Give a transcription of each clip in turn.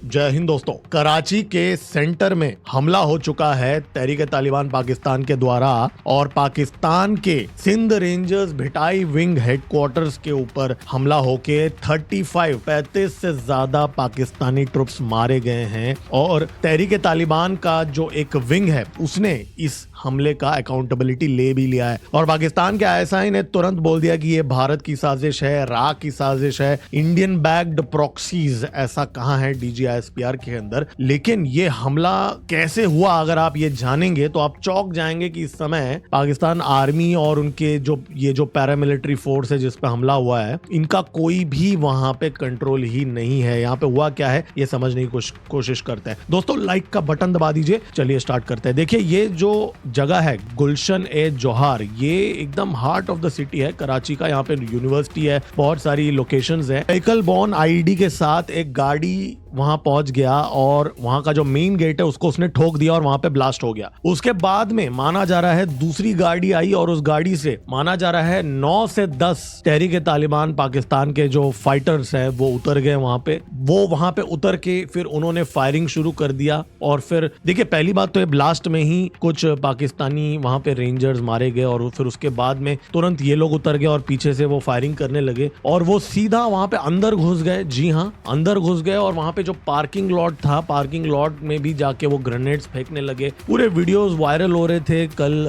जय हिंद दोस्तों। कराची के सेंटर में हमला हो चुका है तहरीक-ए-तालिबान पाकिस्तान के द्वारा और पाकिस्तान के Sindh rangers Bhitai wing headquarters के ऊपर हमला होके 35 से ज्यादा पाकिस्तानी ट्रुप्स मारे गए हैं और तहरीक-ए-तालिबान का जो एक विंग है उसने इस हमले का अकाउंटेबिलिटी ले भी लिया है और पाकिस्तान के आईएसआई ने तुरंत बोल दिया कि ये भारत की साजिश है, राक की साजिश है, इंडियन बैक्ड प्रॉक्सीज, ऐसा कहा है डीजीआईएसपीआर के अंदर। लेकिन ये हमला कैसे हुआ अगर आप ये जानेंगे तो आप चौंक जाएंगे कि इस समय पाकिस्तान आर्मी और उनके जो पैरामिलिट्री फोर्स है जिस पे हमला हुआ है, इनका कोई भी वहां पे कंट्रोल ही नहीं है। यहाँ पे हुआ क्या है ये समझने की कोशिश करते हैं। दोस्तों लाइक का बटन दबा दीजिए, चलिए स्टार्ट करते हैं। देखिए ये जो जगह है गुलशन ए जोहार, ये एकदम हार्ट ऑफ द सिटी है कराची का। यहाँ पे यूनिवर्सिटी है, बहुत सारी लोकेशंस है। व्हीकल बॉर्न आईडी के साथ एक गाड़ी वहां पहुंच गया और वहां का जो मेन गेट है उसको उसने ठोक दिया और वहां पे ब्लास्ट हो गया। उसके बाद में माना जा रहा है दूसरी गाड़ी आई और उस गाड़ी से माना जा रहा है 9 से 10 तहरीक-ए-तालिबान पाकिस्तान के जो फाइटर्स हैं वो उतर गए वहां पे। वो वहां पे उतर के फिर उन्होंने फायरिंग शुरू कर दिया और फिर देखिए पहली बात तो ये ब्लास्ट में ही कुछ पाकिस्तानी वहां पे रेंजर्स मारे गए और फिर उसके बाद में तुरंत ये लोग उतर गए और पीछे से वो फायरिंग करने लगे और वो सीधा वहां पे अंदर घुस गए। जी हाँ, अंदर घुस गए और वहां पे जो पार्किंग लॉट था, पार्किंग लॉट में भी जाके वो ग्रेनेड्स फेंकने लगे। पूरे वीडियोस वायरल हो रहे थे कल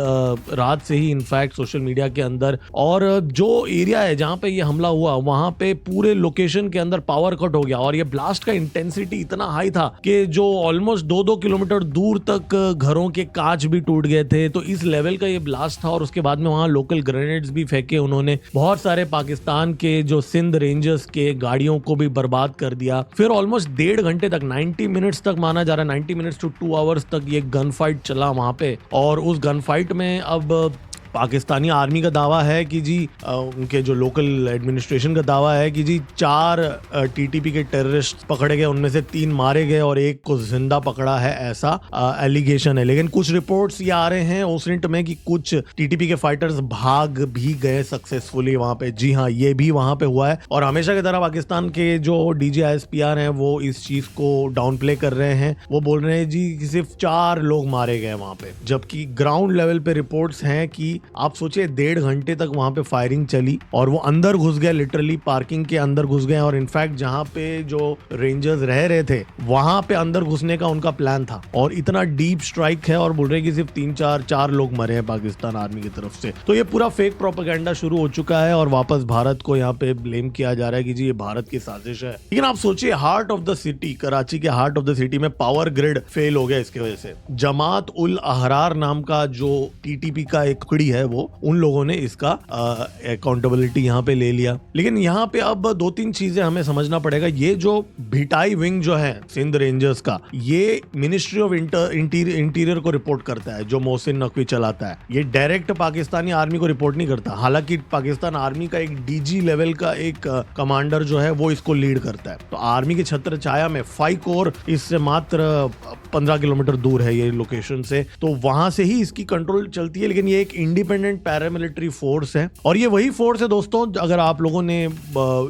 रात से ही इनफैक्ट सोशल मीडिया के अंदर। और जो एरिया है जहां पे ये हमला हुआ वहां पे पूरे लोकेशन के अंदर पावर कट हो गया और ये ब्लास्ट का इंटेंसिटी इतना हाई था कि जो ऑलमोस्ट 2-2 किलोमीटर दूर तक घरों के कांच भी टूट गए थे। तो इस लेवल का ये ब्लास्ट था और उसके बाद में वहां लोकल ग्रेनेड्स भी फेंके उन्होंने। बहुत सारे पाकिस्तान के जो सिंध रेंजर्स के गाड़ियों को भी बर्बाद कर दिया। फिर ऑलमोस्ट 1.5 घंटे तक 90 मिनट्स तक माना जा रहा है, 90 मिनट्स टू 2 आवर्स तक ये गन फाइट चला वहां पे। और उस गन फाइट में अब पाकिस्तानी आर्मी का दावा है कि जी उनके जो लोकल एडमिनिस्ट्रेशन का दावा है कि जी 4 टीटीपी के टेररिस्ट पकड़े गए, उनमें से 3 मारे गए और 1 को जिंदा पकड़ा है, ऐसा एलिगेशन है। लेकिन कुछ रिपोर्ट्स ये आ रहे हैं ओसरिंट में कि कुछ टीटीपी के फाइटर्स भाग भी गए सक्सेसफुली वहां पे। जी हाँ, ये भी वहां पे हुआ है और हमेशा की तरह पाकिस्तान के जो डीजीआईएसपीआर हैं वो इस चीज को डाउन प्ले कर रहे हैं। वो बोल रहे हैं जी कि सिर्फ 4 लोग मारे गए वहां पे, जबकि ग्राउंड लेवल पे रिपोर्ट्स हैं कि आप सोचिए 1.5 घंटे तक वहां पे फायरिंग चली और वो अंदर घुस गए, लिटरली पार्किंग के अंदर घुस गए। और इनफैक्ट जहां पे जो रेंजर्स रह रहे थे वहां पे अंदर घुसने का उनका प्लान था और इतना डीप स्ट्राइक है और बोल रहे हैं कि सिर्फ 3-4 लोग मरे हैं पाकिस्तान आर्मी की तरफ से। तो ये पूरा फेक प्रोपेगेंडा शुरू हो चुका है और वापस भारत को यहाँ पे ब्लेम किया जा रहा है कि जी ये भारत की साजिश है। लेकिन आप सोचिए heart of the city, Karachi के हार्ट ऑफ द सिटी में पावर ग्रिड फेल हो गया इसकी वजह से। जमात उल अहरार नाम का जो टीटीपी का एक टुकड़ी है वो उन लोगों ने इसका अकाउंटेबिलिटी यहाँ पे ले लिया। लेकिन यहाँ पे अब 2-3 चीजें हमें समझना पड़ेगा। ये जो भिटाई विंग जो है सिंध रेंजर्स का, ये मिनिस्ट्री ऑफ इंटीरियर को रिपोर्ट करता है जो मोहसिन नकवी चलाता है। ये डायरेक्ट पाकिस्तानी आर्मी को रिपोर्ट नहीं करता। हालांकि पाकिस्तान आर्मी का एक डीजी लेवल का एक कमांडर जो है वो इसको लीड करता है। तो आर्मी के छत्र छाया में 5 कोर इससे मात्र 15 किलोमीटर दूर है ये लोकेशन से, तो वहां से ही इसकी कंट्रोल चलती है। लेकिन ये एक इंडिपेंडेंट पैरामिलिट्री फोर्स है और ये वही फोर्स है दोस्तों, अगर आप लोगों ने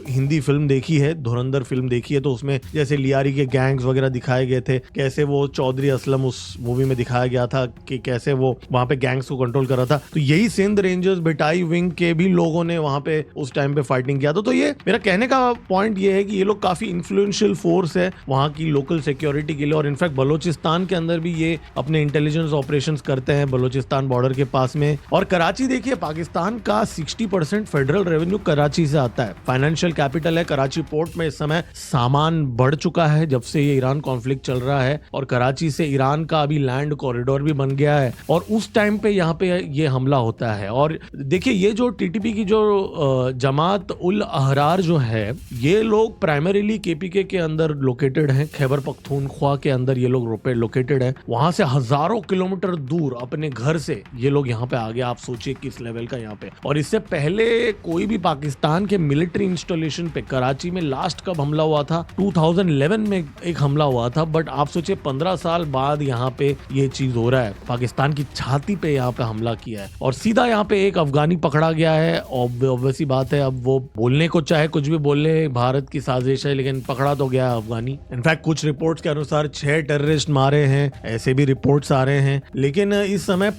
हिंदी फिल्म देखी है, धुरंधर फिल्म देखी है, तो उसमें जैसे लियारी के गैंग्स वगैरह दिखाए गए थे, कैसे वो चौधरी असलम उस मूवी में दिखाया गया था कि कैसे वो वहां पे गैंग्स को कंट्रोल कर रहा था। तो यही सिंध रेंजर्स भिटाई विंग के भी लोगों ने वहां पे उस टाइम पे फाइटिंग किया था। तो ये मेरा कहने का पॉइंट ये है कि ये लोग काफी इन्फ्लुएंशियल फोर्स है वहां की लोकल सिक्योरिटी के लिए। और इनफैक्ट बलोचिस्तान के अंदर भी ये अपने इंटेलिजेंस ऑपरेशंस करते हैं बलोचिस्तान बॉर्डर के पास में। और कराची देखिए, पाकिस्तान का 60% फेडरल रेवेन्यू कराची से आता है, फाइनेंशियल कैपिटल है। कराची पोर्ट में इस समय सामान बढ़ चुका है जब से ये ईरान कॉन्फ्लिक्ट चल रहा है और कराची से ईरान का अभी लैंड कॉरिडोर भी बन गया है और उस टाइम पे यहाँ पे ये हमला होता है। और देखिए ये जो टीटीपी की जो जमात उल अहरार जो है, ये लोग प्राइमरीली केपीके के अंदर लोकेटेड हैं, खैबर पख्तूनख्वा के अंदर ये लोग लोकेटेड है। वहां से हजारों किलोमीटर दूर अपने घर से ये लोग यहाँ पे आगे आप सोचिए किस लेवल का यहाँ पे। और इससे पहले कोई भी पाकिस्तान के मिलिट्री इंस्टॉलेशन पे कराची में लास्ट कब हमला हुआ था, 2011 में एक हमला हुआ था। बट आप सोचिए 15 साल बाद यहाँ पे ये चीज हो रहा है, पाकिस्तान की छाती पे यहाँ पे हमला किया है और सीधा यहाँ पे एक अफगानी पकड़ा गया है। ऑब्वियस बात है, अब वो बोलने को चाहे कुछ भी बोल ले, भारत की साजिश है, लेकिन पकड़ा तो गया है अफगानी। इनफैक्ट कुछ रिपोर्ट्स के अनुसार 6 टेररिस्ट मारे हैं, ऐसे भी रिपोर्ट्स आ रहे हैं। लेकिन इस समय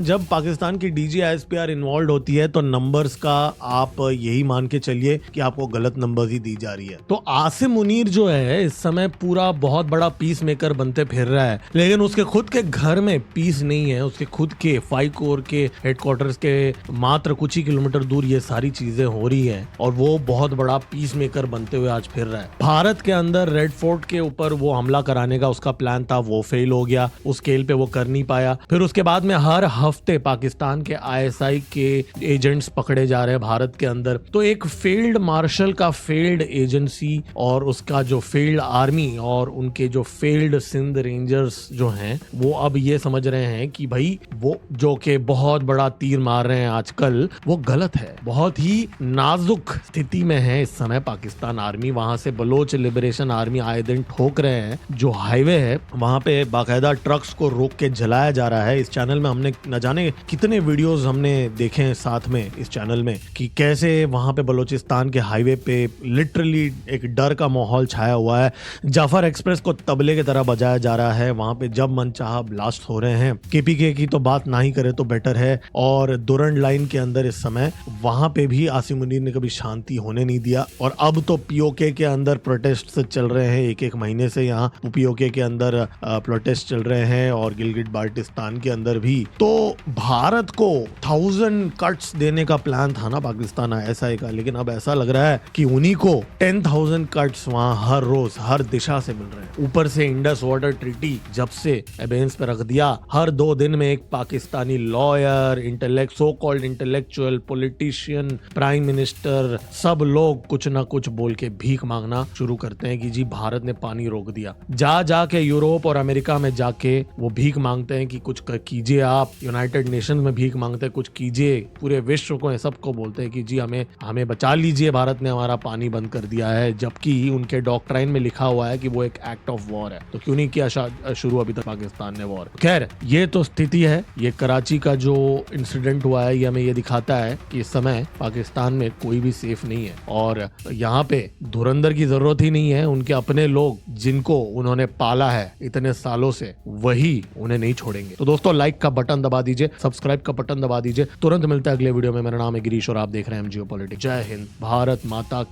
जब पाकिस्तान की DGISPR इन्वॉल्व होती है तो नंबर्स का आप यही मान के चलिए कि आपको गलत नंबर्स ही दी जा रही है। तो आसिम मुनीर जो है इस समय पूरा बहुत बड़ा पीस मेकर बनते फिर रहा है, लेकिन उसके खुद के घर में पीस नहीं है। उसके खुद के 5 कोर के हेडक्वार्टर्स के मात्र कुछ ही किलोमीटर दूर ये सारी चीजें हो रही है और वो बहुत बड़ा पीस मेकर बनते हुए आज फिर रहा है। भारत के अंदर रेड फोर्ट के ऊपर वो हमला कराने का उसका प्लान था, वो फेल हो गया, उस स्केल पे वो कर नहीं पाया। फिर उसके बाद में हर हफ्ते पाकिस्तान के ISI के एजेंट्स पकड़े जा रहे हैं भारत के अंदर। तो एक फील्ड मार्शल का फेल्ड एजेंसी और उसका जो फील्ड आर्मी और उनके जो फेल्ड सिंध रेंजर्स जो हैं वो अब ये समझ रहे हैं कि भाई वो जो के बहुत बड़ा तीर मार रहे हैं आजकल, वो गलत है। बहुत ही नाजुक स्थिति में है इस समय पाकिस्तान आर्मी। वहां से बलोच लिबरेशन आर्मी आए दिन ठोक रहे हैं। जो हाईवे है वहां पे बाकायदा ट्रक्स को रोक के जलाया जा रहा है। इस चैनल में हमने न जाने कितने वीडियोस हमने देखे हैं साथ में इस चैनल में कि कैसे वहां पे बलोचिस्तान के हाईवे पे लिटरली एक डर का माहौल छाया हुआ है। जाफर एक्सप्रेस को तबले की तरह बजाया जा रहा है। वहां पे जब मन चाहा ब्लास्ट हो रहे हैं। KPK की तो बात ना ही करे तो बेटर है। और दुरंड लाइन के अंदर इस समय वहां पे भी आसिम मुनीर ने कभी शांति होने नहीं दिया। और अब तो POK के अंदर प्रोटेस्ट चल रहे हैं, एक महीने से यहाँ POK के अंदर प्रोटेस्ट चल रहे हैं और गिलगिट बाल्टिस्तान के अंदर भी। तो भारत को 1000 कट्स देने का प्लान था ना पाकिस्तान ISI का, लेकिन अब ऐसा लग रहा है कि उन्हीं को 10,000 कट्स वहां हर रोज हर दिशा से मिल रहे हैं। ऊपर से इंडस वाटर ट्रीटी जब से एबेंस पे रख दिया, हर 2 दिन में एक Pakistani lawyer, so called intellectual, politician, prime minister, सब लोग कुछ ना कुछ बोल के भीख मांगना शुरू करते हैं कि जी भारत ने पानी रोक दिया। जाके यूरोप और अमेरिका में जाके वो भीख मांगते हैं कि कुछ कीजिए आप। यूनाइटेड नेशन में भीख मांगते हैं कुछ कीजिए। पूरे विश्व को सबको बोलते हैं कि जी हमें बचा लीजिए, भारत ने हमारा पानी बंद कर दिया है, जबकि उनके डॉक्ट्राइन में लिखा हुआ है कि वो एक एक्ट ऑफ वॉर है। तो क्यों नहीं किया शुरू अभी तक पाकिस्तान ने वॉर। खैर ये तो स्थिति है। ये कराची का जो इंसिडेंट हुआ है ये हमें ये दिखाता है कि इस समय पाकिस्तान में कोई भी सेफ नहीं है और यहाँ पे धुरंधर की जरूरत ही नहीं है। उनके अपने लोग जिनको उन्होंने पाला है इतने सालों से, वही उन्हें नहीं छोड़ेंगे। तो दोस्तों लाइक का बटन दबा दीजिए, सब्सक्राइब का बटन दबा दीजिए। तुरंत मिलता है अगले वीडियो में। मेरा नाम है गिरीश और आप देख रहे हैं जियोपॉलिटिक्स। जय हिंद, भारत माता की।